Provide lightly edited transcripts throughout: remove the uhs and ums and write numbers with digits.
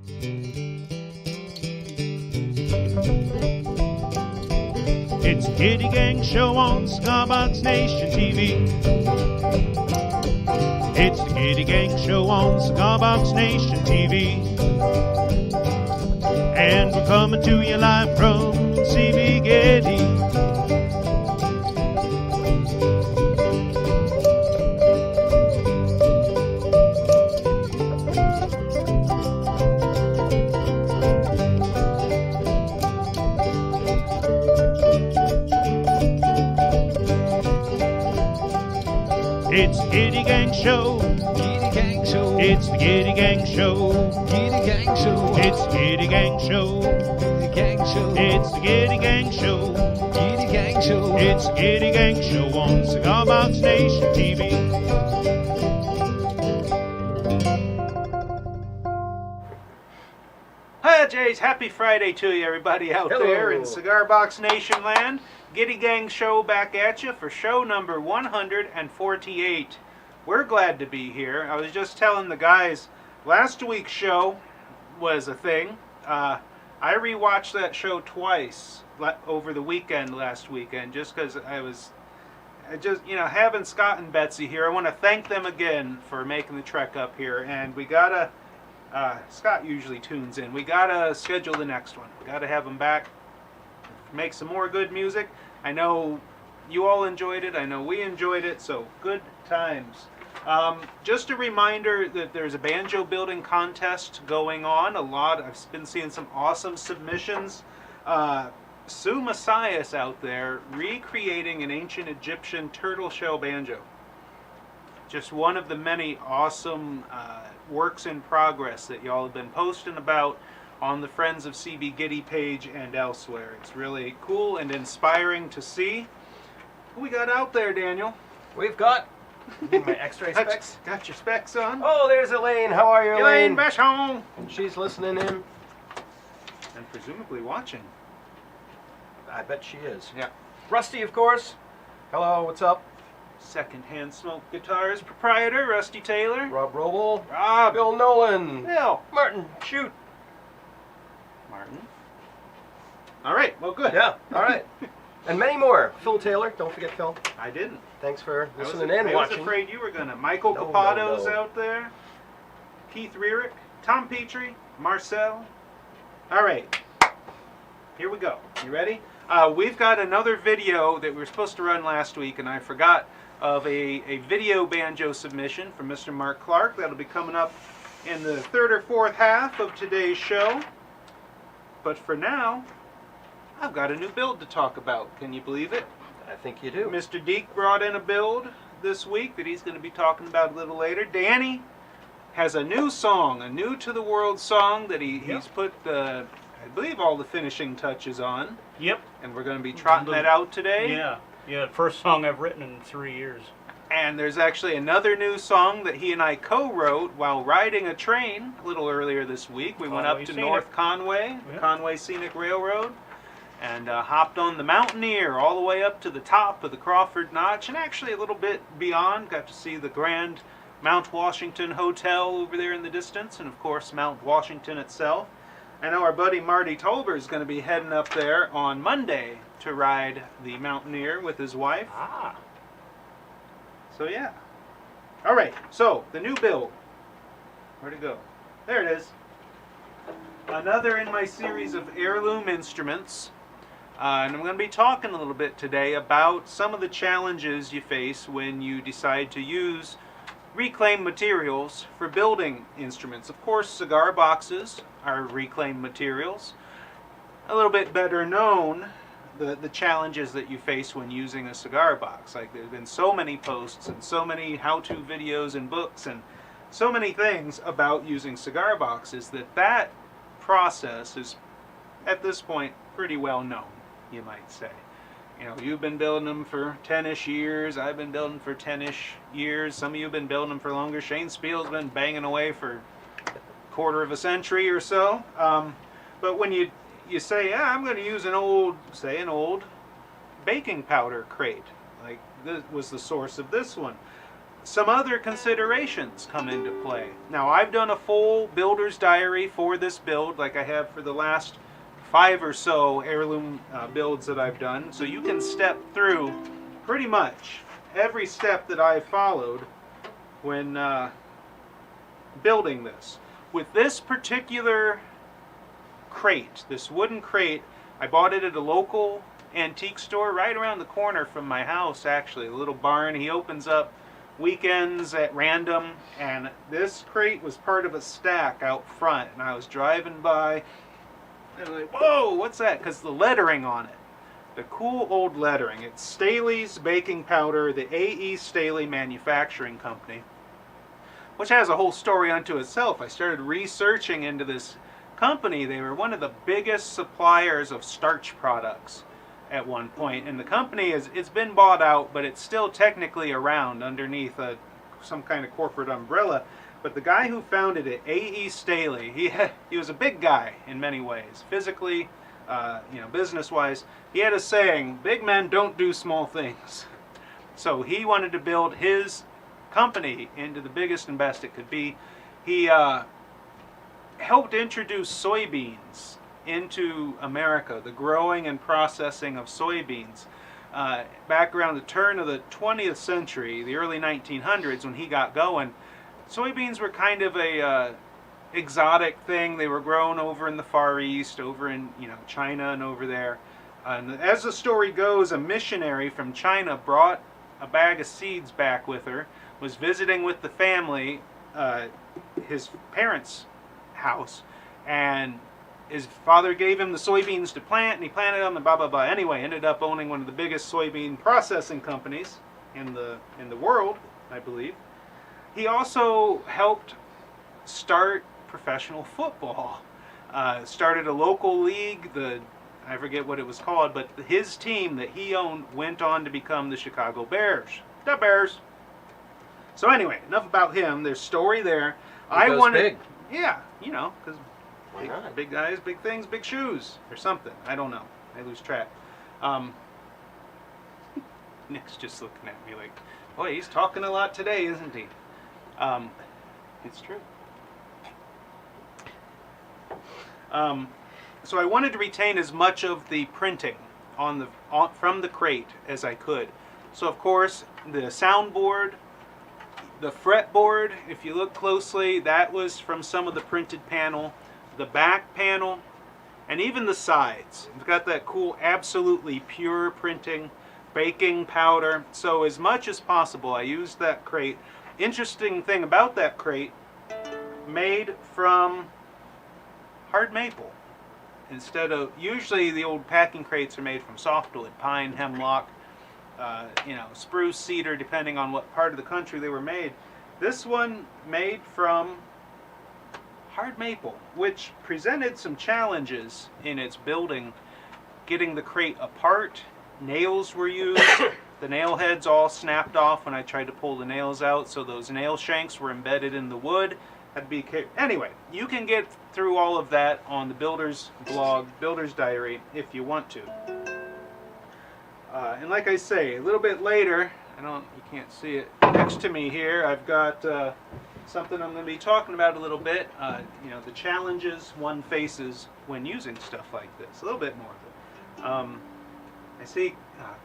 It's the Kitty Gang Show on Cigar Nation TV. It's the Kitty Gang Show on Cigar Nation TV. And we're coming to you live from CB Getty. It's the Kitty Gang Show. Kitty Gang Show. It's the Kitty Gang Show. Kitty Gang Show. It's the Kitty Gang Show. Kitty Gang Show. It's the Kitty Gang Show. Kitty Gang Show. It's the Kitty Gang Show on Cigar Box Nation TV. Hi, Jays. Happy Friday to you, everybody out there in Cigar Box Nation land. Kitty Gang Show back at you for show number 148. We're glad to be here. I was just telling the guys, last week's show was a thing. I rewatched that show twice over the weekend last weekend just because having Scott and Betsy here, I want to thank them again for making the trek up here. And we gotta, Scott usually tunes in, we gotta schedule the next one. We gotta have them back, make some more good music. I know you all enjoyed it. I know we enjoyed it. So good times. Just a reminder that there's a banjo building contest going on. I've been seeing some awesome submissions. Sue Messias out there recreating an ancient Egyptian turtle shell banjo. Just one of the many awesome works in progress that y'all have been posting about on the Friends of CB Giddy page and elsewhere. It's really cool and inspiring to see. Who we got out there, Daniel? We've got my X-ray specs. Got your specs on? Oh, there's Elaine. How are you, Elaine Bachon! And she's listening in. And presumably watching. I bet she is. Yeah. Rusty, of course. Hello, what's up? Secondhand Smoke Guitars proprietor, Rusty Taylor. Rob Roble. Rob. Bill Nolan. Bill. Martin, shoot. Martin. All right, well, good. Yeah, all right. And many more. Phil Taylor, don't forget Phil. I didn't. Thanks for listening and watching. I was afraid you were going to. Michael No, Capato's no, no. out there. Keith Rierick. Tom Petrie. Marcel. All right. Here we go. You ready? We've got another video that we were supposed to run last week, and I forgot, of a video banjo submission from Mr. Mark Clark. That'll be coming up in the third or fourth half of today's show. But for now, I've got a new build to talk about. Can you believe it? I think you do. Mr. Deke brought in a build this week that he's going to be talking about a little later. Danny has a new song, a new to the world song that he's put, I believe, all the finishing touches on. Yep. And we're going to be trotting that out today. Yeah, first song I've written in 3 years. And there's actually another new song that he and I co-wrote while riding a train a little earlier this week. We went up to North Conway, the Conway Scenic Railroad, and hopped on the Mountaineer all the way up to the top of the Crawford Notch, and actually a little bit beyond. Got to see the grand Mount Washington Hotel over there in the distance, and of course Mount Washington itself. I know our buddy Marty Tolber is going to be heading up there on Monday to ride the Mountaineer with his wife. Ah. So yeah. All right, so the new build. Where'd it go? There it is. Another in my series of heirloom instruments. And I'm going to be talking a little bit today about some of the challenges you face when you decide to use reclaimed materials for building instruments. Of course, cigar boxes are reclaimed materials. A little bit better known, the challenges that you face when using a cigar box. Like, there's been so many posts and so many how-to videos and books and so many things about using cigar boxes that process is, at this point, pretty well known, you might say. You know, you've been building them for 10-ish years. I've been building for 10-ish years. Some of you have been building them for longer. Shane Spiel's been banging away for a quarter of a century or so. But when you say, yeah, I'm going to use an old baking powder crate, like this was the source of this one. some other considerations come into play. Now, I've done a full builder's diary for this build, like I have for the last 5 or so heirloom builds that I've done. So you can step through pretty much every step that I've followed when building this. With this particular crate, this wooden crate, I bought it at a local antique store right around the corner from my house, actually, a little barn. He opens up weekends at random, and this crate was part of a stack out front, and I was driving by and I'm like, whoa, what's that? Because the lettering on it, the cool old lettering, it's Staley's Baking Powder, the A.E. Staley Manufacturing Company, which has a whole story unto itself. I started researching into this company. They were one of the biggest suppliers of starch products at one point, and the company it's been bought out, but it's still technically around underneath some kind of corporate umbrella. But the guy who founded it, A.E. Staley, he was a big guy in many ways, physically, business-wise. He had a saying, big men don't do small things. So he wanted to build his company into the biggest and best it could be. He helped introduce soybeans into America, the growing and processing of soybeans. Back around the turn of the 20th century, the early 1900s, when he got going, soybeans were kind of a exotic thing. They were grown over in the Far East, over in China and over there. And as the story goes, a missionary from China brought a bag of seeds back with her, was visiting with the family, his parents' house, and his father gave him the soybeans to plant, and he planted them, and blah blah blah. Anyway, ended up owning one of the biggest soybean processing companies in the world, I believe. He also helped start professional football. Started a local league. I forget what it was called, but his team that he owned went on to become the Chicago Bears. The Bears. So anyway, enough about him. There's story there. He goes big. Yeah, because Why not? big guys, big things, big shoes, or something. I don't know. I lose track. Nick's just looking at me like, boy, he's talking a lot today, isn't he? It's true. So I wanted to retain as much of the printing from the crate as I could. So of course, the soundboard, the fretboard, if you look closely, that was from some of the printed panel. The back panel, and even the sides. It's got that cool, absolutely pure printing, baking powder. So as much as possible, I used that crate. Interesting thing about that crate, made from hard maple. Instead of, usually the old packing crates are made from softwood, pine, hemlock, spruce, cedar, depending on what part of the country they were made. This one made from hard maple, which presented some challenges in its building. Getting the crate apart, nails were used. The nail heads all snapped off when I tried to pull the nails out, so those nail shanks were embedded in the wood. Anyway, you can get through all of that on the Builder's blog, Builder's Diary, if you want to. And like I say, a little bit later, you can't see it next to me here, I've got something I'm going to be talking about a little bit. The challenges one faces when using stuff like this. A little bit more of it. I see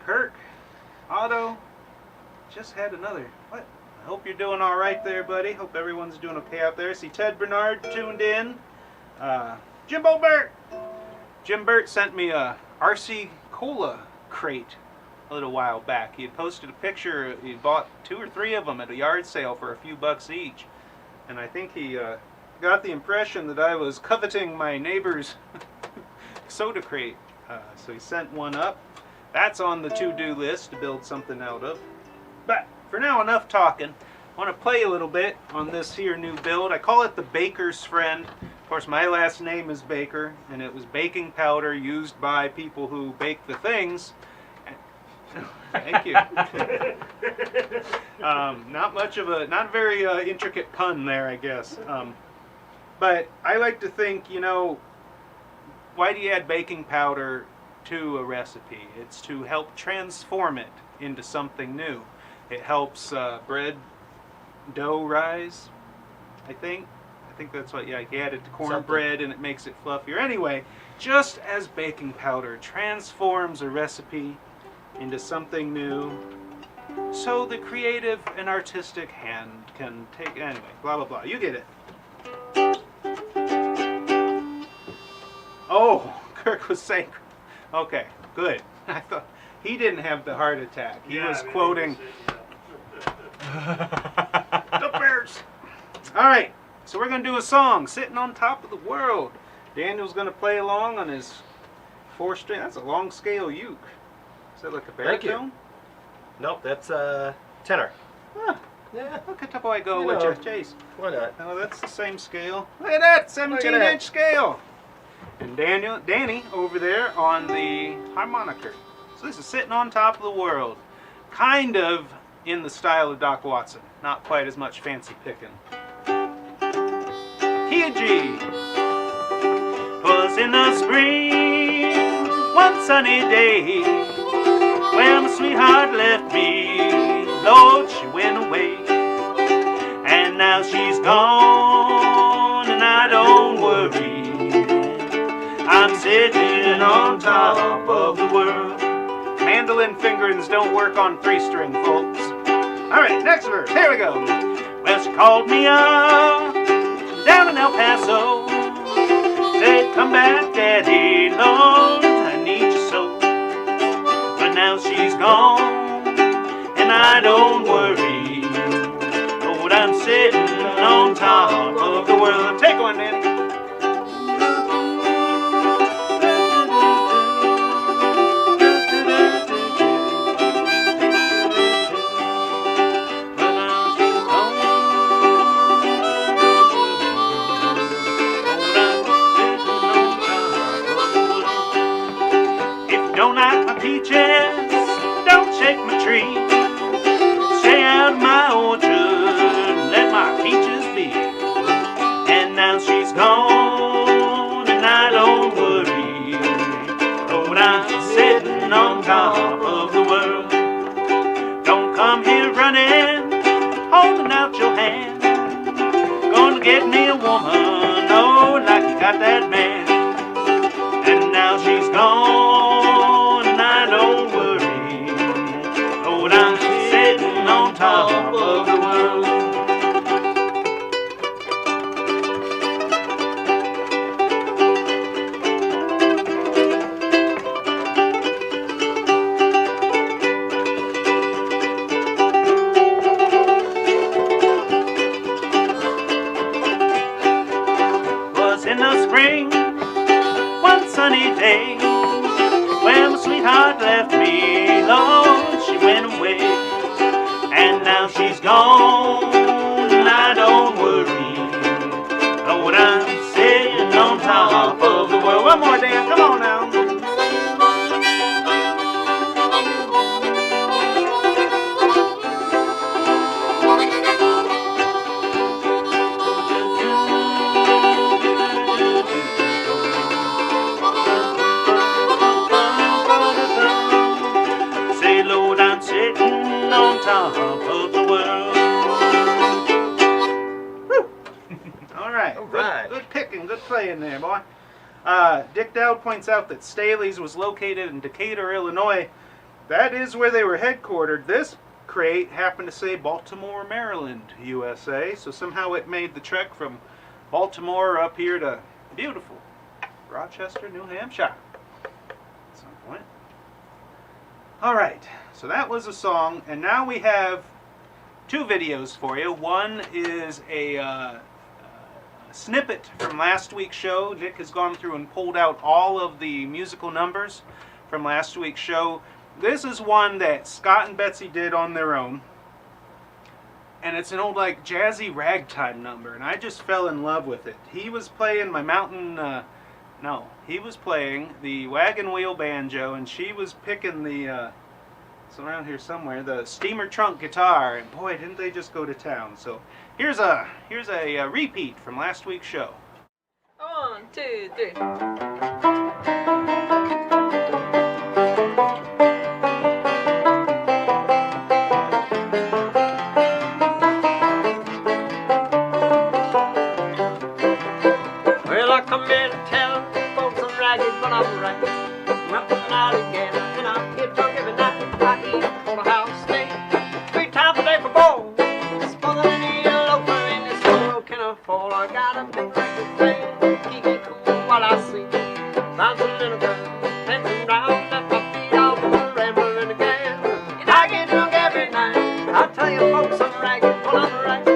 Kirk, Otto, just had another. What? I hope you're doing all right there, buddy. Hope everyone's doing okay out there. See Ted Bernard tuned in. Jimbo Burt. Jim Burt sent me a RC Cola crate a little while back. He had posted a picture. He bought 2 or 3 of them at a yard sale for a few bucks each. And I think he got the impression that I was coveting my neighbor's soda crate. So he sent one up. That's on the to-do list to build something out of. But for now, enough talking. I want to play a little bit on this here new build. I call it the Baker's Friend. Of course, my last name is Baker, and it was baking powder used by people who bake the things. Thank you. Not a very intricate pun there, I guess. But I like to think, why do you add baking powder to a recipe? It's to help transform it into something new. It helps bread dough rise, I think. I think that's what, yeah, he added to cornbread and it makes it fluffier. Anyway, just as baking powder transforms a recipe into something new, so the creative and artistic hand can take, anyway, blah, blah, blah. You get it. Oh, Kirk was saying, okay, good. I thought he didn't have the heart attack. He was quoting the Bears. All right, so we're going to do a song, Sitting on Top of the World. Daniel's going to play along on his 4-string. That's a long scale uke. Is that like a baritone? Nope, that's tenor. Huh. Yeah. Look at the boy go You with know. you, Chase. Why not? Oh, that's the same scale. Look at that, 17-inch scale. And Danny over there on the harmonica. So this is Sitting on Top of the World. Kind of in the style of Doc Watson. Not quite as much fancy picking. Key of G. 'Twas in the spring, one sunny day, when my sweetheart left me. Lord, she went away. And now she's gone, and I don't worry. I'm sitting on top of the world. Mandolin fingerings don't work on 3-string, folks. All right, next verse. Here we go. Well, she called me up down in El Paso. Said, come back, Daddy, Lord, I need you so. But now she's gone, and I don't worry. Lord, I'm sitting on top of the world. Take one, Danny. Don't like my peaches, don't shake my tree. Stay out of my orchard, let my peaches be. And now she's gone, and I don't worry. Lord, I'm sitting on top of the world. Don't come here running, holding out your hand. Gonna get me a woman, oh, like you got that man. And now she's gone, and I don't worry. Lord, I'm sitting on top of the world. Was in the spring, one sunny day, when my sweetheart left me, Lord, she went away. And now she's gone, and I don't worry. Lord, I'm sitting on top of the world. One more, Dan, come on now. Say, Lord, I'm sitting on top of the world. Woo. All right. All right. Good picking, good playing there, boy. Dick Dowd points out that Staley's was located in Decatur, Illinois. That is where they were headquartered. This crate happened to say Baltimore, Maryland, USA. So somehow it made the trek from Baltimore up here to beautiful Rochester, New Hampshire at some point. All right, so that was a song, and now we have 2 videos for you. One is a snippet from last week's show. Nick has gone through and pulled out all of the musical numbers from last week's show. This is one that Scott and Betsy did on their own, and it's an old like jazzy ragtime number, and I just fell in love with it. He was playing my mountain, he was playing the wagon wheel banjo, and she was picking the, it's around here somewhere, the steamer trunk guitar, and boy, didn't they just go to town. So here's a repeat from last week's show. 1, 2, 3. I come in and tell folks I'm ragged, but I'm right. Nothing out again, and I get drunk every night. I eat a porterhouse steak 3 times a day for both. Smoother than any loafer in this world can afford. I got a big record player, keep me cool while I sleep. Bouncing little girl, dancing round at my feet. I'm rambling again, and I get drunk every night. I tell you folks I'm ragged, but I'm right.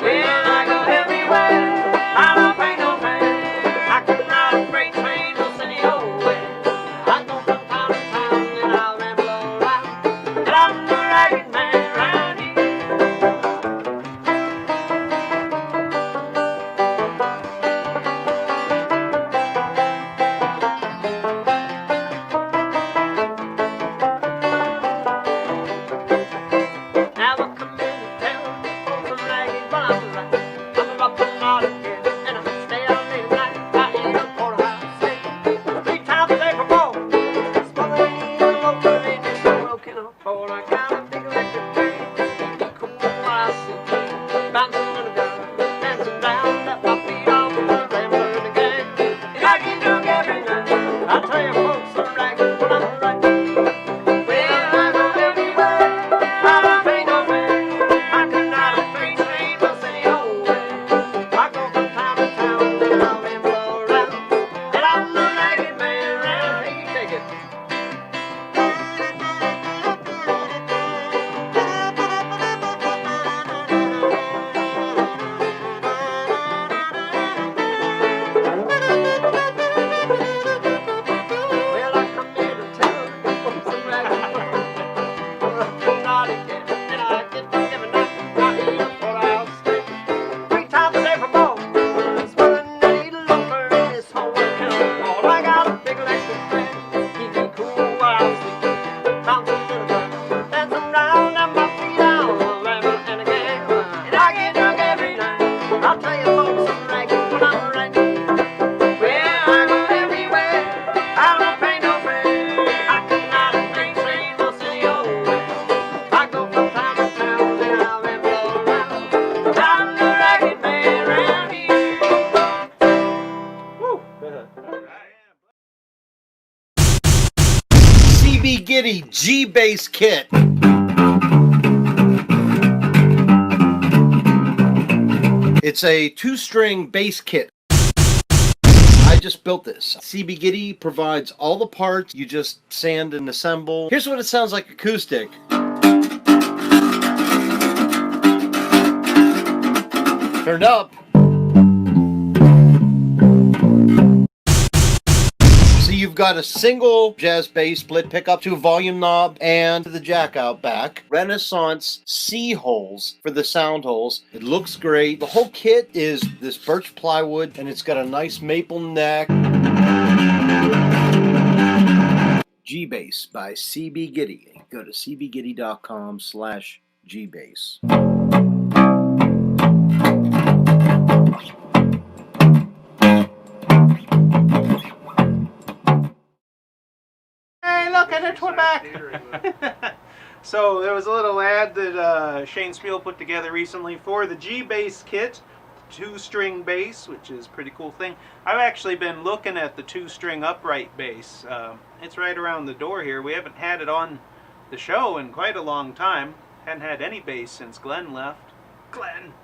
Well, I go everywhere, I don't pay no fare. I can ride a freight train most any old way. I go from town to town and I ramble around, and I'm the ragged man around here. Now I come in and tell folks I'm ragged, but I'm right. I'm up and out again, and I stay out late at night. I eat a porterhouse steak 3 times a day for more. Smoother than any loafer in this world can afford. I got a big electric train, keep me cool while I sleep. Bouncing little girl, dancing round at my feet. I'm rambling again, and I get drunk every night. I tell you folks I'm ragged, but I'm right. Well, I go everywhere, I don't pay no fare. I can ride a freight train most any old way. I go from town to town and I ramble around, and I'm the ragged man around. Hey, you take it. Well, I come here to tell folks I'm ragged, but I'm not again, and I get drunk every night. I eat a porterhouse steak 3 times a day for both. Smoother than any loafer in this whole world can afford. I got a big electric fan, keep me cool while I sleep. Bouncing little girl, dancing round at my feet. I'm rambling again, and I get drunk every night. I'll tell you folks I'm ragged, but I'm right. Well, I go everywhere, I don't pay no fare. I can ride a freight train most any old way. I go from town to town and I ramble around, and I'm the ragged man around here. Woo! CB Giddy G-Bass Kit. It's a 2-string bass kit. I just built this. CB Giddy provides all the parts. You just sand and assemble. Here's what it sounds like acoustic. Turned up. So you've got a single jazz bass split pickup to a volume knob and the jack out back. Renaissance C holes for the sound holes. It looks great. The whole kit is this birch plywood and it's got a nice maple neck. G-Bass by CB Giddy. Go to cbgiddy.com/Gbass. Hey, look at it, we're back. So there was a little ad that Shane Spiel put together recently for the G-Bass kit, 2-string bass, which is a pretty cool thing. I've actually been looking at the 2-string upright bass. It's right around the door here. We haven't had it on the show in quite a long time. Hadn't had any bass since Glenn left. Glenn!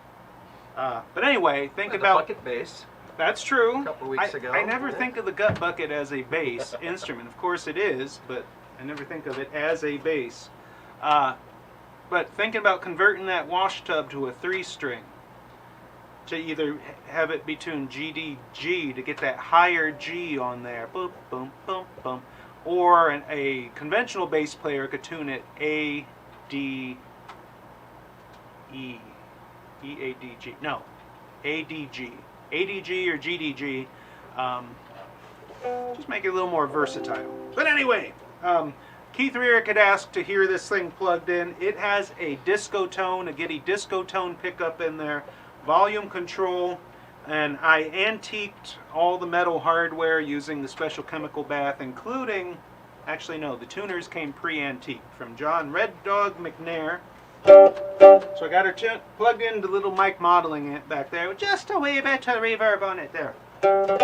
But anyway, think The about... bucket bass. That's true. A couple weeks ago. I never think of the gut bucket as a bass instrument. Of course it is, but I never think of it as a bass. But thinking about converting that wash tub to a 3-string, to either have it be tuned G, D, G to get that higher G on there, boom, boom, boom, boom, or a conventional bass player could tune it A, D, E, E, A, D, G. No, A, D, G. ADG or GDG, just make it a little more versatile. But anyway, Keith Rearick had asked to hear this thing plugged in. It has a disco tone, a Giddy disco tone pickup in there, volume control, and I antiqued all the metal hardware using the special chemical bath, including, actually no, the tuners came pre-antiqued from John Red Dog McNair. So I got her plugged into little mic modeling it back there with just a wee bit of reverb on it there. Alright.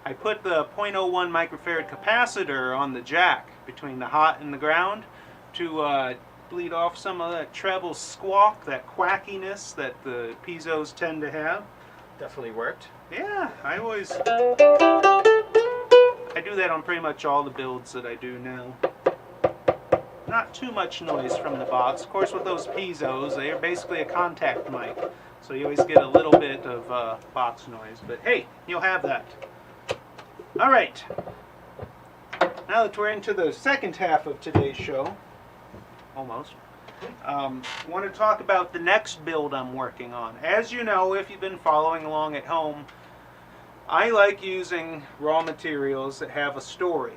I put the .01 microfarad capacitor on the jack between the hot and the ground to bleed off some of that treble squawk, that quackiness that the piezos tend to have. Definitely worked. Yeah, I do that on pretty much all the builds that I do now. Not too much noise from the box. Of course, with those piezos, they are basically a contact mic, so you always get a little bit of box noise. But hey, you'll have that. All right. Now that we're into the second half of today's show, almost, I want to talk about the next build I'm working on. As you know, if you've been following along at home, I like using raw materials that have a story.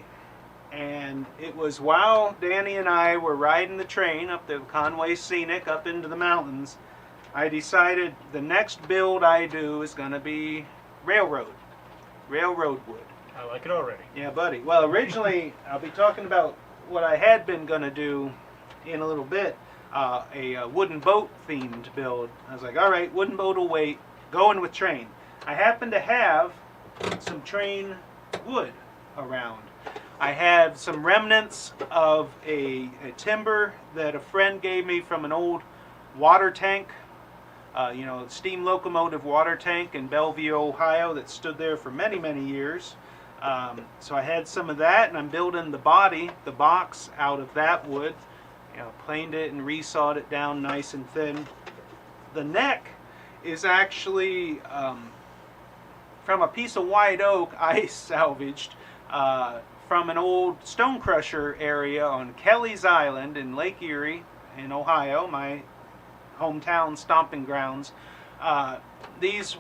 And it was while Danny and I were riding the train up the Conway Scenic up into the mountains, I decided the next build I do is going to be railroad wood. I like it already. Yeah, buddy. Well, originally, I'll be talking about what I had been going to do in a little bit, a wooden boat themed build. I was like, all right, wooden boat will wait, going with train. I happen to have some train wood around. I have some remnants of a timber that a friend gave me from an old water tank, steam locomotive water tank in Bellevue, Ohio that stood there for many, many years. So I had some of that, and I'm building the box out of that wood. Planed it and resawed it down nice and thin. The neck is actually from a piece of white oak I salvaged from an old stone crusher area on Kelly's Island in Lake Erie in Ohio, my hometown stomping grounds. These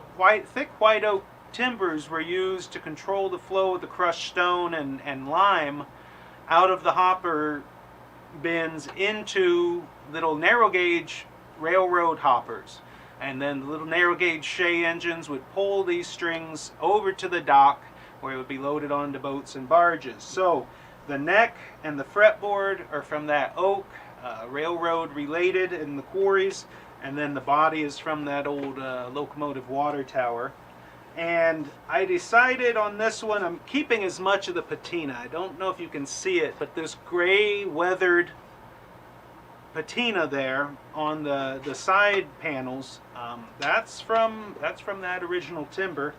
thick white oak timbers were used to control the flow of the crushed stone and lime out of the hopper bins into little narrow gauge railroad hoppers. And then the little narrow gauge Shea engines would pull these strings over to the dock where it would be loaded onto boats and barges. So the neck and the fretboard are from that oak, railroad related in the quarries, and then the body is from that old locomotive water tower. And I decided on this one, I'm keeping as much of the patina. I don't know if you can see it, but this gray weathered patina there on the side panels, that's from that original timber.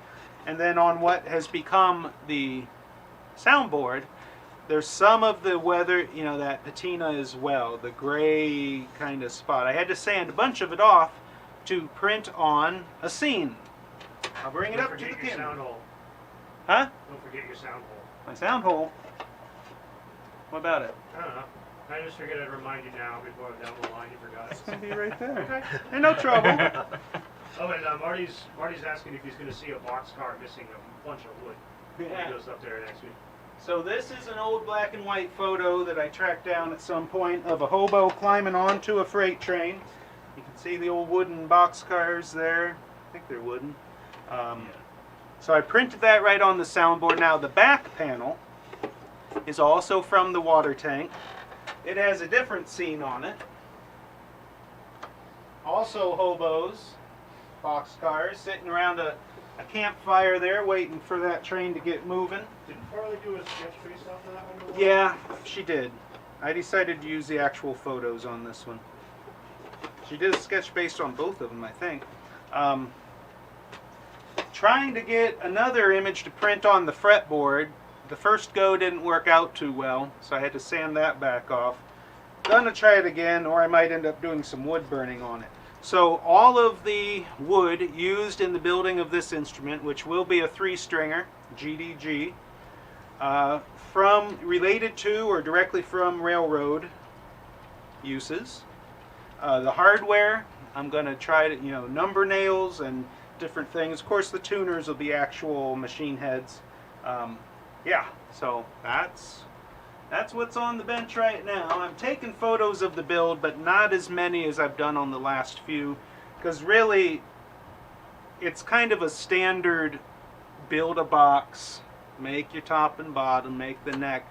And then on what has become the soundboard, there's some of the weather, that patina as well, the gray kind of spot. I had to sand a bunch of it off to print on a scene. I'll bring it up to the camera. Sound hole. Huh? Don't forget your sound hole. My sound hole? What about it? I don't know. I just figured I'd remind you now before down the line you forgot. It's going to be right there. Okay. Hey, no trouble. Oh, and Marty's asking if he's going to see a boxcar missing a bunch of wood. Yeah. He goes up there next week. So this is an old black and white photo that I tracked down at some point of a hobo climbing onto a freight train. You can see the old wooden boxcars there. I think they're wooden. So I printed that right on the soundboard. Now the back panel is also from the water tank. It has a different scene on it. Also hobos, boxcars, sitting around a campfire there waiting for that train to get moving. Did Farley do a sketch based off of that one? Yeah, she did. I decided to use the actual photos on this one. She did a sketch based on both of them, I think. Trying to get another image to print on the fretboard. The first go didn't work out too well, so I had to sand that back off. Gonna try it again, or I might end up doing some wood burning on it. So all of the wood used in the building of this instrument, which will be a 3-stringer, GDG, related to or directly from railroad uses. The hardware, I'm going to try to, number nails and different things. Of course, the tuners will be actual machine heads. Yeah, so that's what's on the bench right now. I'm taking photos of the build, but not as many as I've done on the last few, because really, it's kind of a standard build a box, make your top and bottom, make the neck,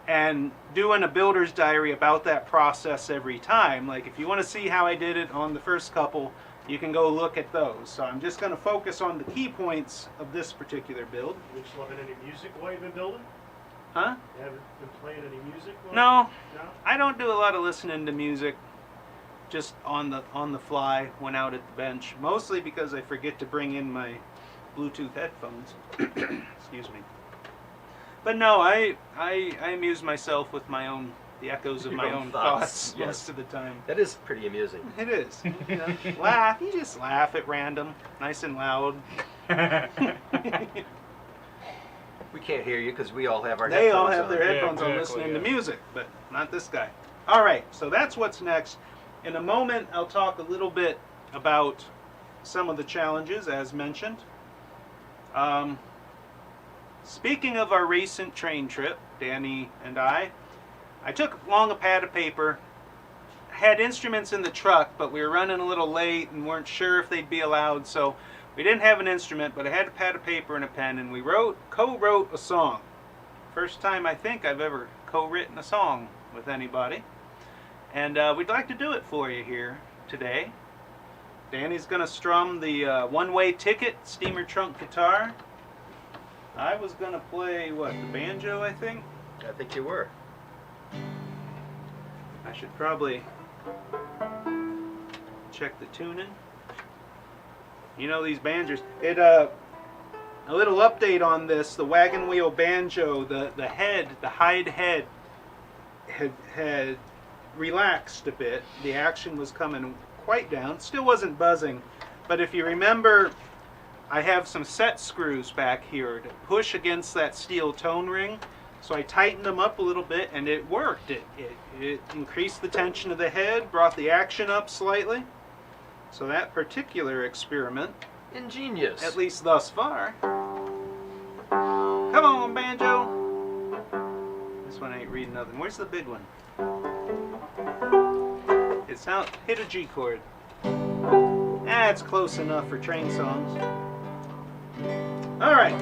and doing a builder's diary about that process every time. Like if you want to see how I did it on the first couple, you can go look at those. So I'm just going to focus on the key points of this particular build. You just loving any music while you've been building? Huh? You haven't been playing any music? No, No? I don't do a lot of listening to music. Just on the fly when out at the bench, mostly because I forget to bring in my Bluetooth headphones. Excuse me. But no, I amuse myself with the echoes of Your my own own thoughts, thoughts yes. most of the time. That is pretty amusing. It is. You know, laugh. You just laugh at random, nice and loud. We can't hear you because we all have our They all headphones have on. their headphones on exactly, listening to yeah. music, but not this guy. All right, so that's what's next. In a moment, I'll talk a little bit about some of the challenges, as mentioned. Speaking of our recent train trip, Danny and I took along a pad of paper, had instruments in the truck, but we were running a little late and weren't sure if they'd be allowed, so we didn't have an instrument, but I had a pad of paper and a pen, and we co-wrote a song. First time I think I've ever co-written a song with anybody. And we'd like to do it for you here today. Danny's going to strum the one-way ticket steamer trunk guitar. I was going to play, what, the banjo, I think? I think you were. I should probably check the tuning. You know these banjos. A little update on this. The wagon wheel banjo, the hide head had relaxed a bit. The action was coming quite down. Still wasn't buzzing, but if you remember, I have some set screws back here to push against that steel tone ring. So I tightened them up a little bit, and it worked. It increased the tension of the head, brought the action up slightly. So that particular experiment, Ingenious. at least thus far. Come on, banjo. This one ain't reading nothing. Where's the big one? Hit a G chord. That's close enough for train songs. All right.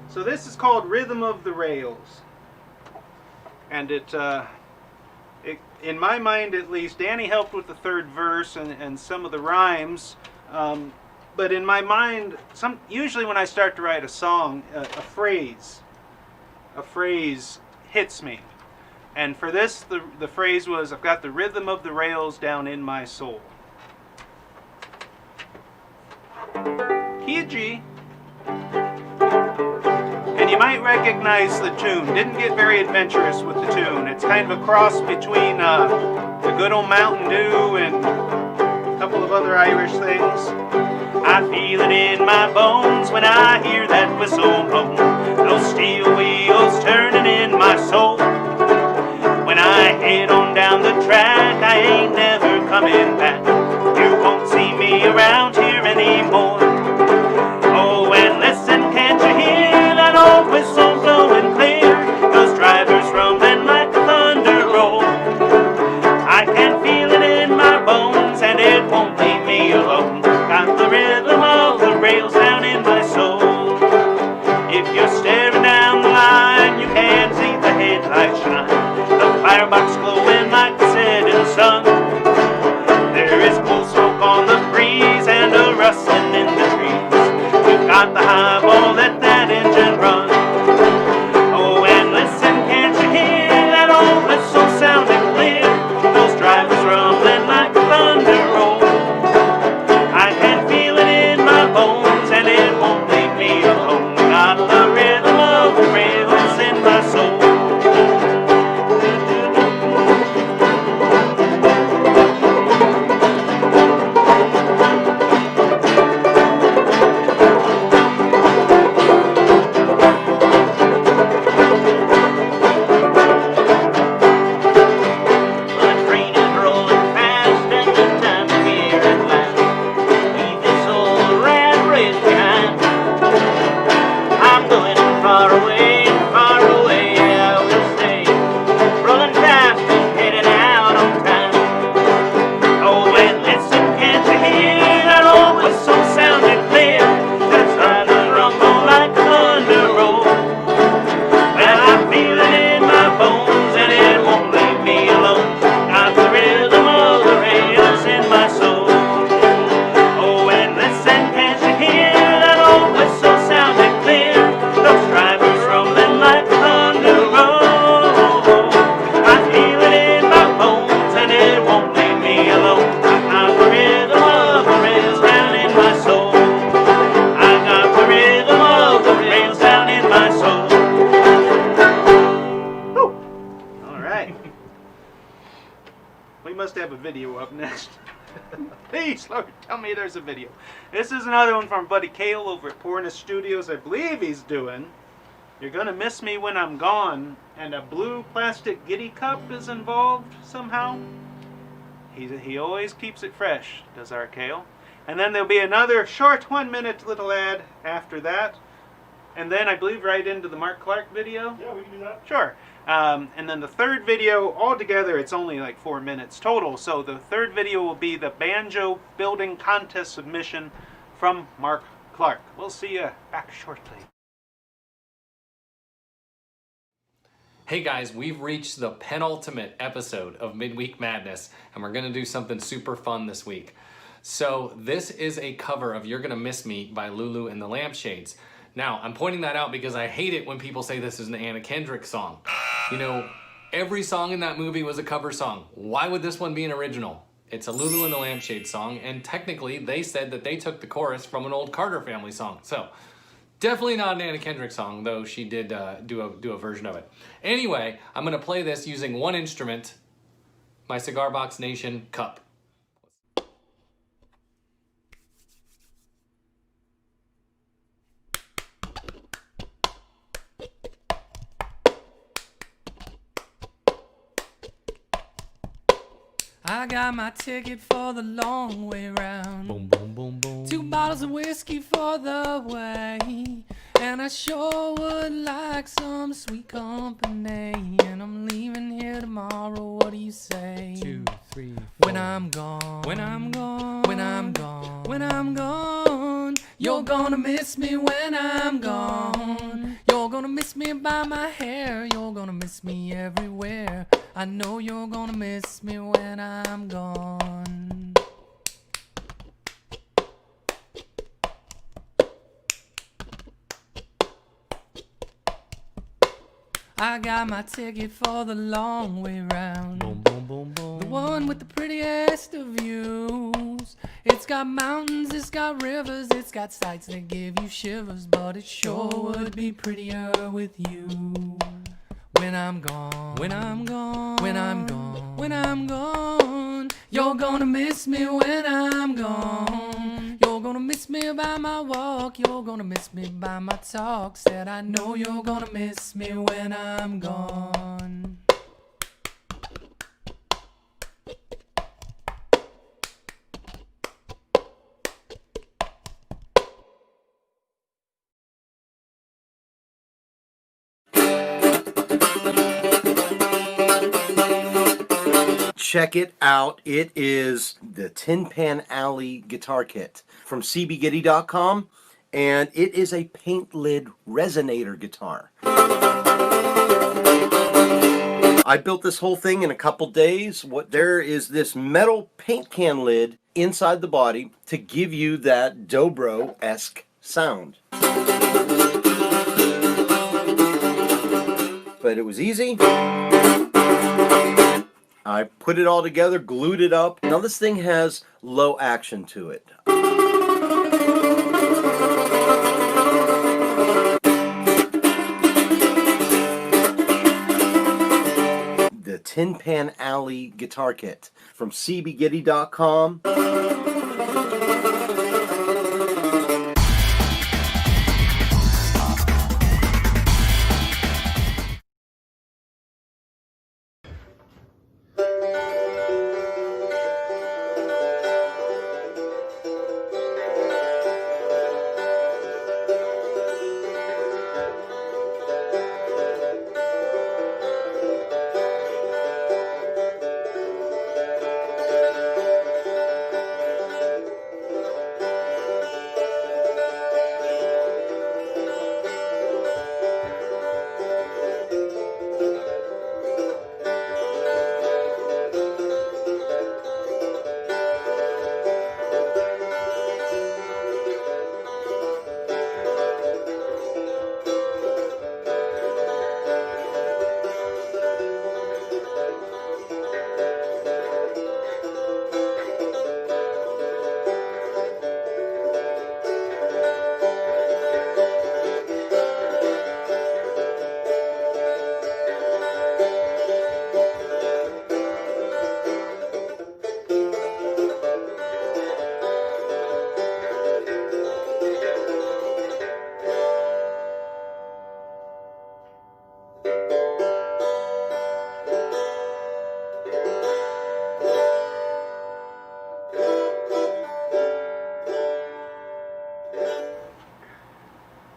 So this is called Rhythm of the Rails. And it in my mind at least, Danny helped with the third verse and some of the rhymes. But in my mind, usually when I start to write a song, a phrase hits me. And for this, the phrase was, I've got the rhythm of the rails down in my soul. Key of G. And you might recognize the tune. Didn't get very adventurous with the tune. It's kind of a cross between the good old Mountain Dew and a couple of other Irish things. I feel it in my bones when I hear that whistle blow. Those steel wheels turning in my soul. When I head on down the track, I ain't never coming back. You won't see me around here anymore. Oh, and listen, can't you hear that old whistle blowing clear? Those drivers rumbling like a thunder roll. I can feel it in my bones, and it won't leave me alone. Got the rhythm of the rails down in my soul. If you're staring down the finished. Please, Lord, tell me there's a video. This is another one from Buddy Kale over at Pornis Studios. I believe he's doing You're Gonna Miss Me When I'm Gone, and a blue plastic Giddy cup is involved somehow. He always keeps it fresh, does our Kale. And then there'll be another short 1-minute little ad after that. And then I believe right into the Mark Clark video. Yeah, we can do that. Sure. And then the third video, altogether, it's only like 4 minutes total. So the third video will be the banjo building contest submission from Mark Clark. We'll see you back shortly. Hey guys, we've reached the penultimate episode of Midweek Madness, and we're gonna do something super fun this week. So this is a cover of You're Gonna Miss Me by Lulu and the Lampshades. Now, I'm pointing that out because I hate it when people say this is an Anna Kendrick song. You know, every song in that movie was a cover song. Why would this one be an original? It's a Lulu and the Lampshades song, and technically they said that they took the chorus from an old Carter Family song. So, definitely not an Anna Kendrick song, though she did do a version of it. Anyway, I'm gonna play this using one instrument, my Cigar Box Nation cup. I got my ticket for the long way round. Boom, boom, boom, boom. 2 bottles of whiskey for the way. And I sure would like some sweet company. And I'm leaving here tomorrow, what do you say? 2, 3, 4. When I'm gone, When I'm gone. when I'm gone, when I'm gone, you're gonna miss me when I'm gone. You're gonna miss me by my hair, you're gonna miss me everywhere. I know you're gonna miss me when I'm gone. I got my ticket for the long way round. Boom, boom, boom, boom. The one with the prettiest of views. It's got mountains, it's got rivers, it's got sights that give you shivers, but it sure would be prettier with you. When I'm gone, when I'm gone, when I'm gone, when I'm gone, you're gonna miss me when I'm gone. You're gonna miss me by my walk, you're gonna miss me by my talk. Said I know you're gonna miss me when I'm gone. Check it out. It is the Tin Pan Alley guitar kit from cbgiddy.com, and it is a paint lid resonator guitar. I built this whole thing in a couple days. There is this metal paint can lid inside the body to give you that dobro-esque sound. But it was easy. I put it all together, glued it up. Now this thing has low action to it. The Tin Pan Alley guitar kit from cbgiddy.com.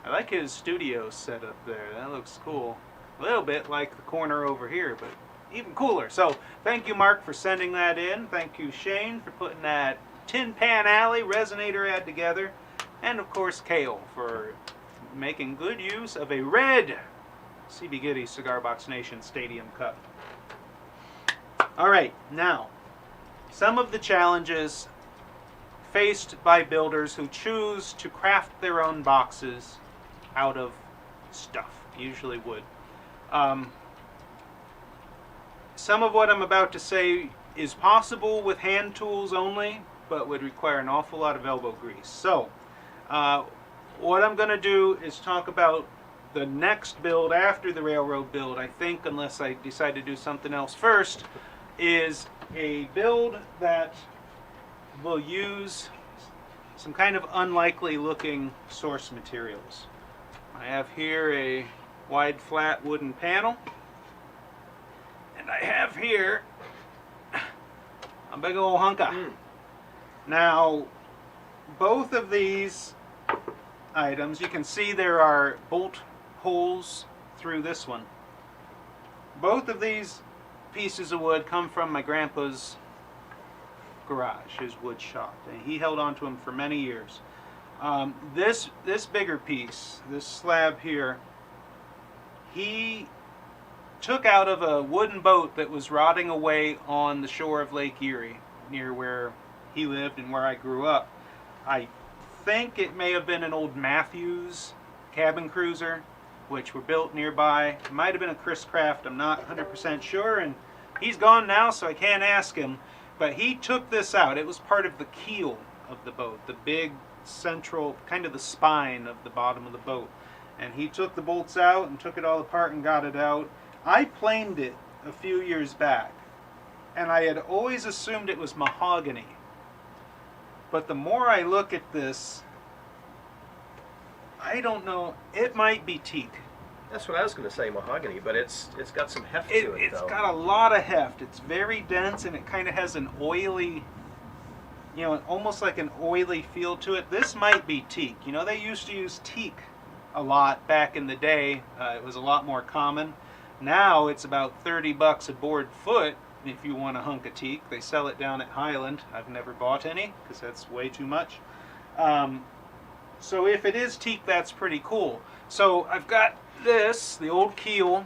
I like his studio setup there. That looks cool. A little bit like the corner over here, but even cooler. So thank you, Mark, for sending that in. Thank you, Shane, for putting that Tin Pan Alley resonator ad together. And of course, Kale for making good use of a red CB Giddy Cigar Box Nation Stadium Cup. All right, now, some of the challenges faced by builders who choose to craft their own boxes out of stuff, usually wood. Some of what I'm about to say is possible with hand tools only, but would require an awful lot of elbow grease. So, what I'm going to do is talk about the next build after the railroad build, I think, unless I decide to do something else first, is a build that will use some kind of unlikely looking source materials. I have here a wide flat wooden panel, and I have here a big old hunka. Now, both of these items, you can see there are bolt holes through this one. Both of these pieces of wood come from my grandpa's garage, his wood shop, and he held on to them for many years. This bigger piece, this slab here, he took out of a wooden boat that was rotting away on the shore of Lake Erie, near where he lived and where I grew up. I think it may have been an old Matthews cabin cruiser, which were built nearby. It might have been a Chris Craft, I'm not 100% sure, and he's gone now, so I can't ask him. But he took this out. It was part of the keel of the boat, the big central, kind of the spine of the bottom of the boat. And he took the bolts out and took it all apart and got it out. I planed it a few years back, and I had always assumed it was mahogany. But the more I look at this, I don't know, it might be teak. That's what I was going to say, mahogany, but it's got some heft to it, It's though. got a lot of heft. It's very dense, and it kind of has an oily, you know, almost like an oily feel to it. This might be teak. You know, they used to use teak a lot back in the day. It was a lot more common. Now it's about $30 a board foot if you want a hunk of teak. They sell it down at Highland. I've never bought any because that's way too much. So if it is teak, that's pretty cool. So I've got this, the old keel,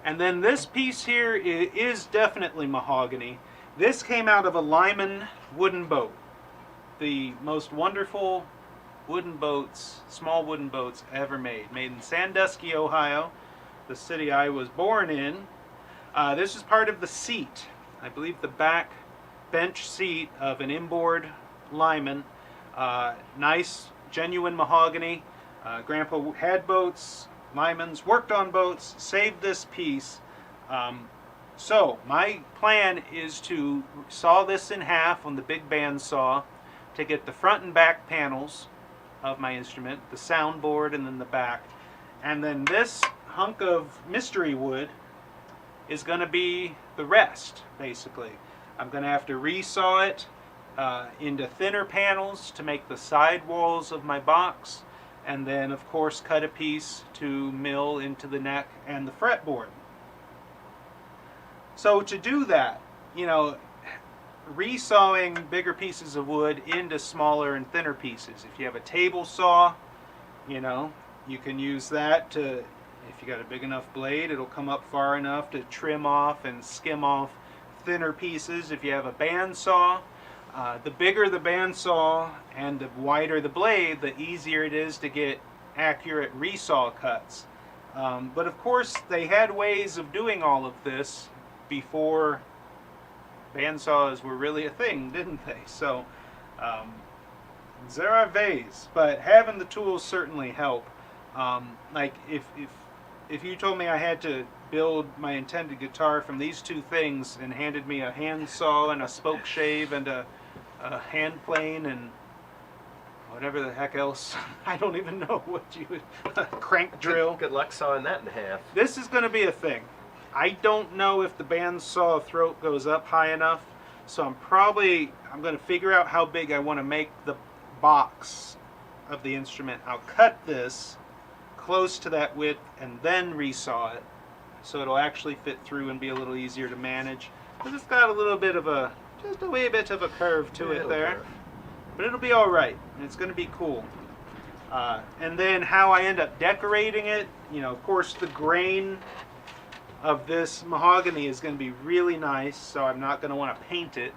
and then this piece here is definitely mahogany. This came out of a Lyman wooden boat. The most wonderful wooden boats, small wooden boats ever made. Made in Sandusky, Ohio, the city I was born in. This is part of the seat. I believe the back bench seat of an inboard Lyman. Nice, genuine mahogany. Grandpa had boats, Lymans, worked on boats, saved this piece. So my plan is to saw this in half on the big bandsaw to get the front and back panels of my instrument, the soundboard and then the back. And then this hunk of mystery wood is going to be the rest, basically. I'm going to have to resaw it into thinner panels to make the side walls of my box, and then of course cut a piece to mill into the neck and the fretboard. So to do that, you know, resawing bigger pieces of wood into smaller and thinner pieces. If you have a table saw, you know, you can use that to, if you got a big enough blade, it'll come up far enough to trim off and skim off thinner pieces. If you have a bandsaw, the bigger the bandsaw and the wider the blade, the easier it is to get accurate resaw cuts. But of course, they had ways of doing all of this before bandsaws were really a thing, didn't they? So there are ways, but having the tools certainly help. Like if you told me I had to build my intended guitar from these two things and handed me a hand saw and a spoke shave and a hand plane and whatever the heck else, I don't even know what you would, a crank drill. Good luck sawing that in half. This is going to be a thing. I don't know if the bandsaw throat goes up high enough, so I'm going to figure out how big I want to make the box of the instrument. I'll cut this close to that width and then resaw it, so it'll actually fit through and be a little easier to manage. Because it's got a little bit of a, just a wee bit of a curve to it there. But it'll be all right, and it's going to be cool. And then how I end up decorating it, you know, of course the grain of this mahogany is going to be really nice, so I'm not going to want to paint it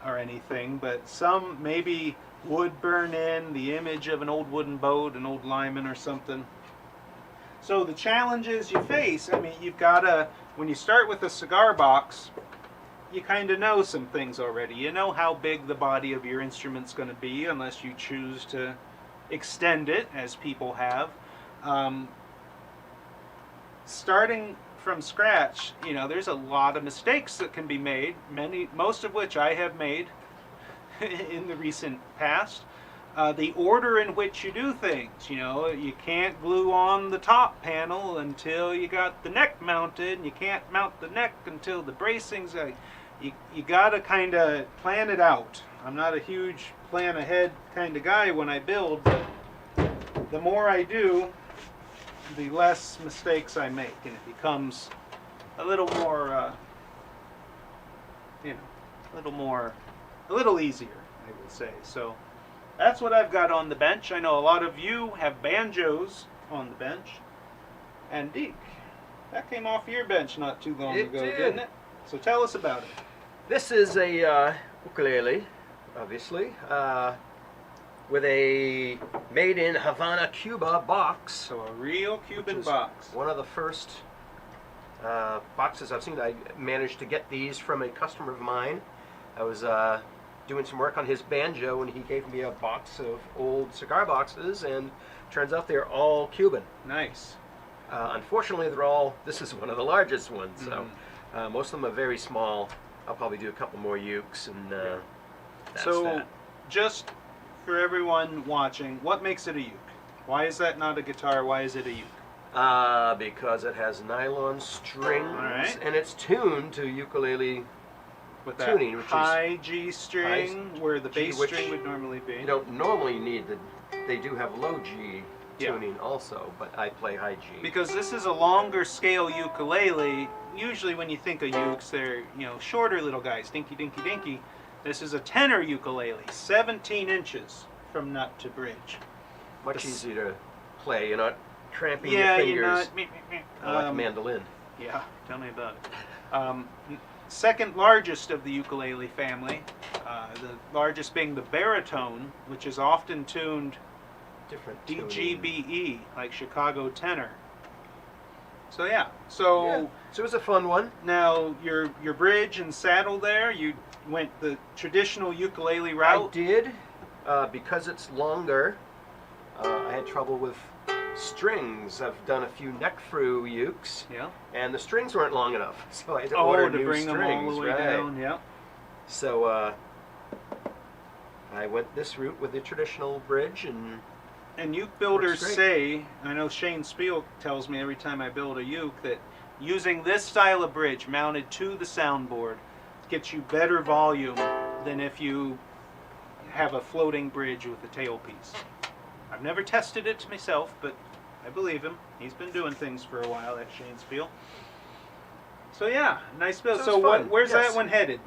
or anything, but some maybe would burn in the image of an old wooden boat, an old lineman or something. So the challenges you face, I mean, you've got to, when you start with a cigar box, you kind of know some things already. You know how big the body of your instrument's going to be, unless you choose to extend it, as people have. Starting from scratch, you know, there's a lot of mistakes that can be made, most of which I have made in the recent past. The order in which you do things, you know, you can't glue on the top panel until you got the neck mounted, and you can't mount the neck until the bracings. You gotta kind of plan it out. I'm not a huge plan ahead kind of guy when I build, but the more I do, the less mistakes I make, and it becomes a little more, you know, a little easier, I would say. So that's what I've got on the bench. I know a lot of you have banjos on the bench. And Deke, that came off your bench not too long ago, didn't it? So tell us about it. This is a ukulele, obviously, with a made in Havana, Cuba box. So a real Cuban Which is box. One of the first boxes I've seen. I managed to get these from a customer of mine. I was doing some work on his banjo, and he gave me a box of old cigar boxes, and turns out they're all Cuban. Nice. Unfortunately, this is one of the largest ones, so most of them are very small. I'll probably do a couple more ukes, and that's so that. Just for everyone watching, what makes it a uke? Why is that not a guitar? Why is it a uke? Because it has nylon strings, All right. and it's tuned to ukulele With tuning, that which is high G string, where the G, bass which string would normally be. you don't normally need. They do have low G Yeah. tuning also, but I play high G. Because this is a longer scale ukulele. Usually when you think of ukes, they're, you know, shorter little guys, dinky, dinky, dinky. This is a tenor ukulele, 17 inches from nut to bridge. Much easier to play. You're not cramping your Yeah, fingers you're not. like a mandolin. Yeah, tell me about it. Second largest of the ukulele family, the largest being the baritone, which is often tuned Different tuning. DGBE, like Chicago tenor. So yeah, So it was a fun one. now your bridge and saddle there, you went the traditional ukulele I route. did, because it's longer. I had trouble with strings. I've done a few neck through ukes, Yeah. and the strings weren't long enough, so I had to order to new bring strings. them all the way right. down. Yeah. So I went this route with the traditional bridge, and And uke builders Works say, I know Shane Spiel tells me every time I build a uke, that using this style of bridge mounted to the soundboard gets you better volume than if you have a floating bridge with a tailpiece. I've never tested it myself, but I believe him. He's been doing things for a while, that Shane Spiel. So yeah, nice build. So So it's fun, where's yes. that one headed?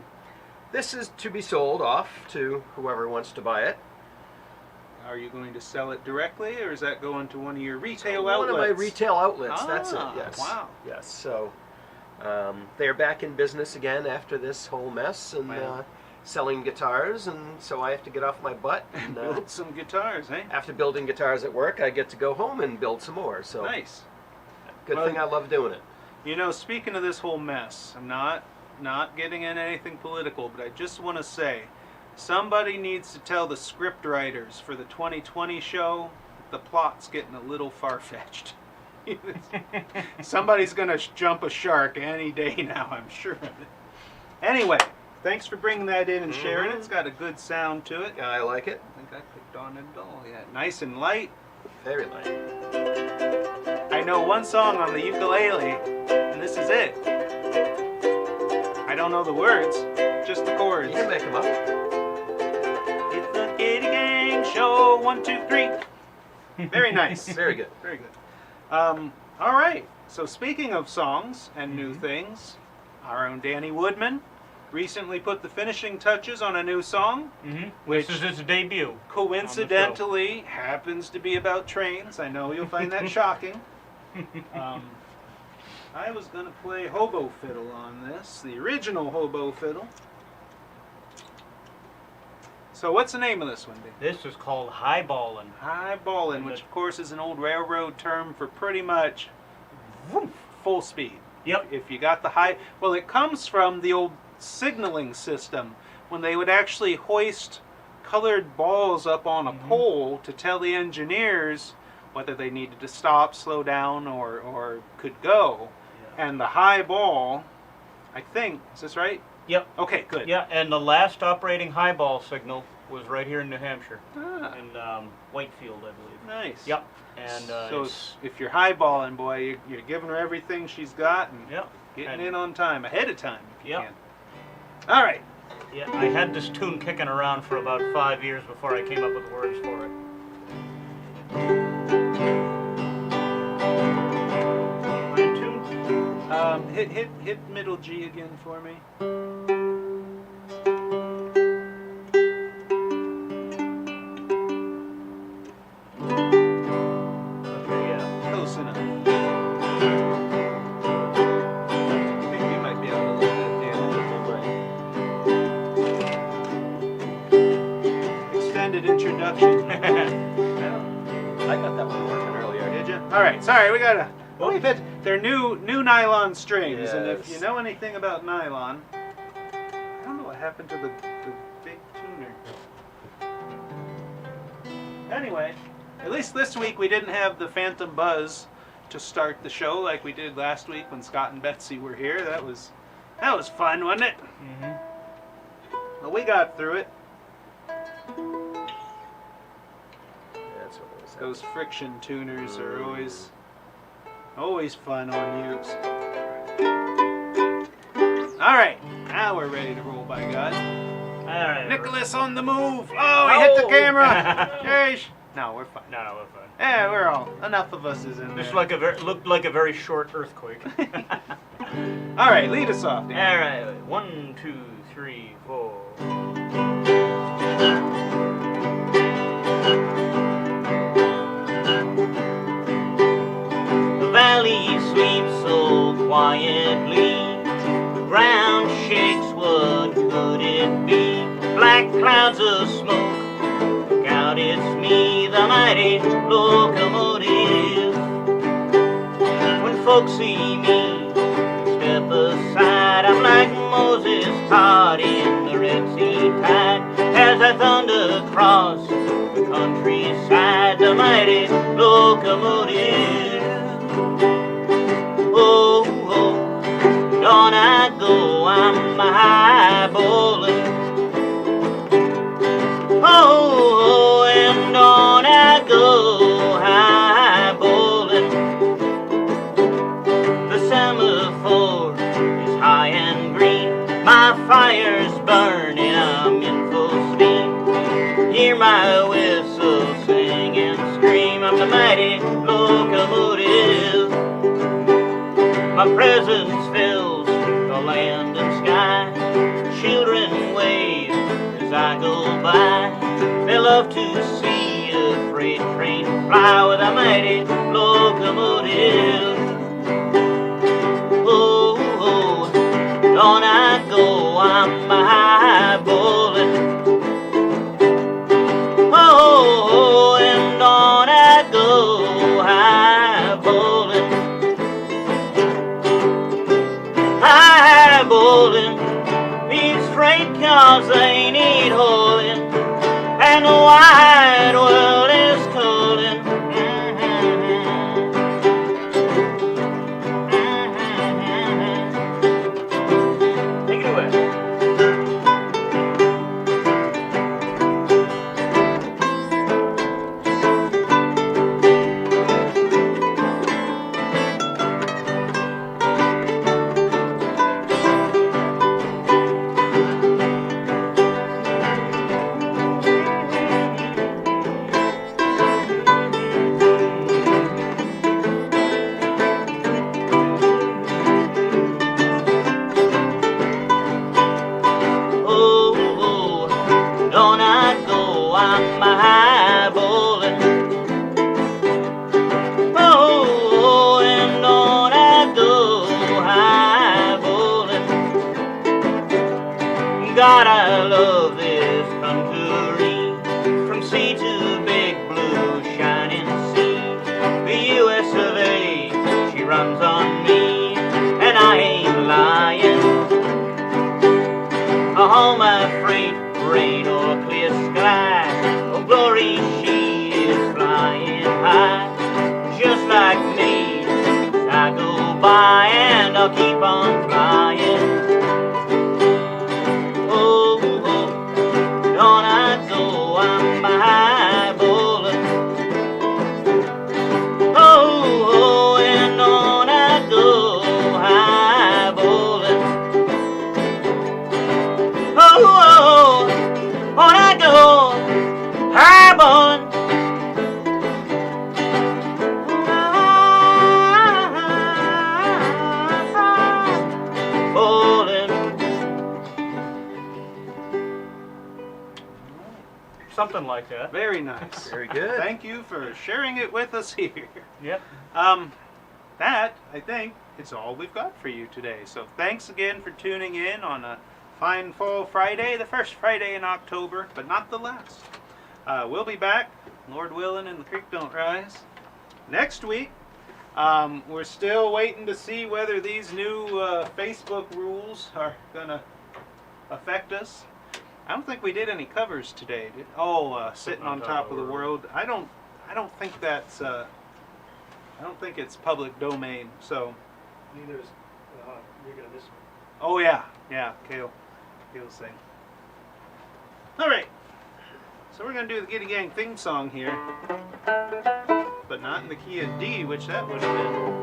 this is to be sold off to whoever wants to buy it. Are you going to sell it directly, or is that going to one of your retail One outlets? of my retail outlets. That's it. Ah, Yes. wow. Yes. So they're back in business again after this whole mess, and Wow. selling guitars, and so I have to get off my butt. And, Build some guitars, eh? after building guitars at work, I get to go home and build some more. So Nice. good Well, thing I love doing it. You know, speaking of this whole mess, I'm not getting in anything political, but I just want to say, somebody needs to tell the script writers for the 2020 show that the plot's getting a little far-fetched. Somebody's going to jump a shark any day now, I'm sure of it. Anyway, thanks for bringing that in and sharing it. It's got a good sound to it. I like it. I think I clicked on it all. Yeah, nice and light. Very light. I know one song on the ukulele, and this is it. I don't know the words, just the chords. You can make them up. It's the Kitty Gang Show, 1, 2, 3. Very nice. Very good. Very good. All right. So speaking of songs and new things, our own Danny Woodman recently put the finishing touches on a new song, This is his debut. coincidentally happens to be about trains. I know you'll find that shocking. I was going to play Hobo Fiddle on this, the original Hobo Fiddle. So what's the name of this one, Dave? This is called highballing. Highballing, which of course is an old railroad term for pretty much full speed. Yep. If you got the high, well, it comes from the old signaling system when they would actually hoist colored balls up on a pole to tell the engineers whether they needed to stop, slow down, or could go. Yeah. And the high ball, I think, is this right? Yep. Okay, good. Yeah, and the last operating highball signal was right here in New Hampshire, Ah, in Whitefield, I believe. nice. Yep. And So it's- if you're highballing, boy, you're giving her everything she's got and yep. getting And- in on time, ahead of time if you Yep. can. All right. Yeah, I had this tune kicking around for about 5 years before I came up with words for it. Fine tune? Hit middle G again for me. Okay, yeah. Close enough. I think we might be able to leave that down. Extended introduction. I got that one working earlier. Did you? All right. Sorry, we gotta. We've hit. They're new nylon strings, and if you Yes. know anything about nylon, I don't know what happened to the big tuner. Anyway, at least this week we didn't have the phantom buzz to start the show like we did last week when Scott and Betsy were here. That was fun, wasn't it? Well, we got through it. That's what it was. Those friction tuners are always fun on use. All right, now we're ready to roll, by God. All right. Nicholas on the move. Oh, he hit the Oh. camera. Jeez. No, we're fine. No, we're fine. Yeah, we're all. Enough of us is in there. This looked like a very short earthquake. All right, lead us off, Dan. All right, 1, 2, 3, 4. The valley sweeps so quietly, the ground shakes. What could it be? Black clouds of smoke. Look out, it's me, the mighty locomotive. When folks see me, step aside. I'm like Moses caught in the Red Sea tide as I thunder across the countryside, the mighty locomotive. Oh, oh, on I go, I'm highballing. Oh, and on I go, highballing. The semaphore is high and green. My fire's burning, I'm in full steam. Hear my whistle sing and scream. I'm the mighty locomotive. My presence fills the land and sky. Children wave as I go by. They love to see a freight train fly with a mighty locomotive. Oh, oh, on I go, I'm highballing. Oh, and on I go, highballing. Highballing. These freight cars, they need hauling, and the wide world is calling. like that. Very nice. Very good. Thank you for sharing it with us here. Yep. That, I think, is all we've got for you today. So thanks again for tuning in on a fine fall Friday, the first Friday in October, but not the last. We'll be back, Lord willing, and the creek don't rise, next week. We're still waiting to see whether these new Facebook rules are going to affect us. I don't think we did any covers today. Sitting on top of the world. I don't think that's. I don't think it's public domain. So. Neither is you're gonna miss me. Oh yeah, Kale's thing. All right. So we're gonna do the Giddy Gang theme song here, but not in the key of D, which that would have been.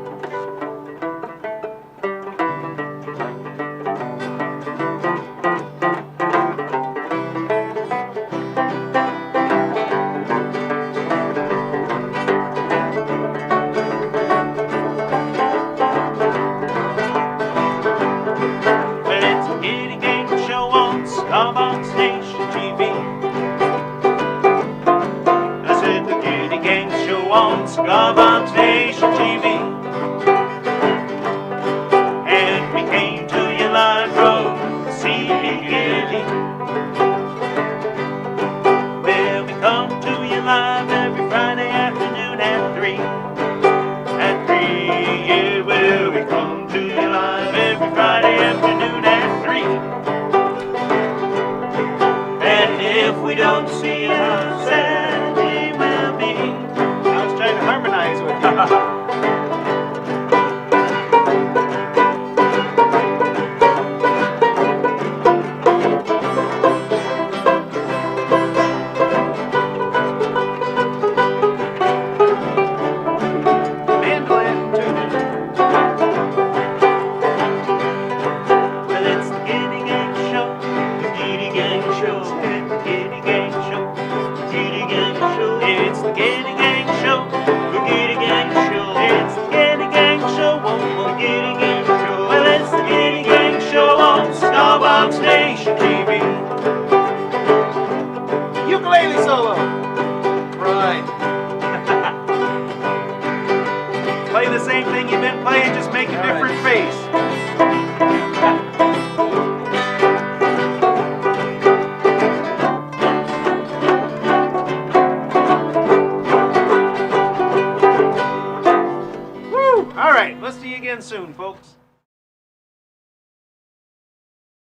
Cigar Station TV, and we came to your live from Cigar. Well, we come to you live every Friday afternoon at 3. At 3, yeah, well, we come to you live every Friday afternoon at 3. And if we don't see you, how sad we will be. Trying to harmonize with you. Mandolin tuning. Well, it's the Giddy Gang Show. The Giddy Gang Show. It's the Giddy Gang Show. The Giddy Gang Show. It's the Giddy Gang Show. The Giddy Gang Show. It's the Giddy Gang Show. The Giddy Gang Show. Well, it's the Giddy Gang Show on Starbucks Station TV. Ukulele solo. Right. Play the same thing you've been playing, just make a different face. All right, let's see you again soon, folks.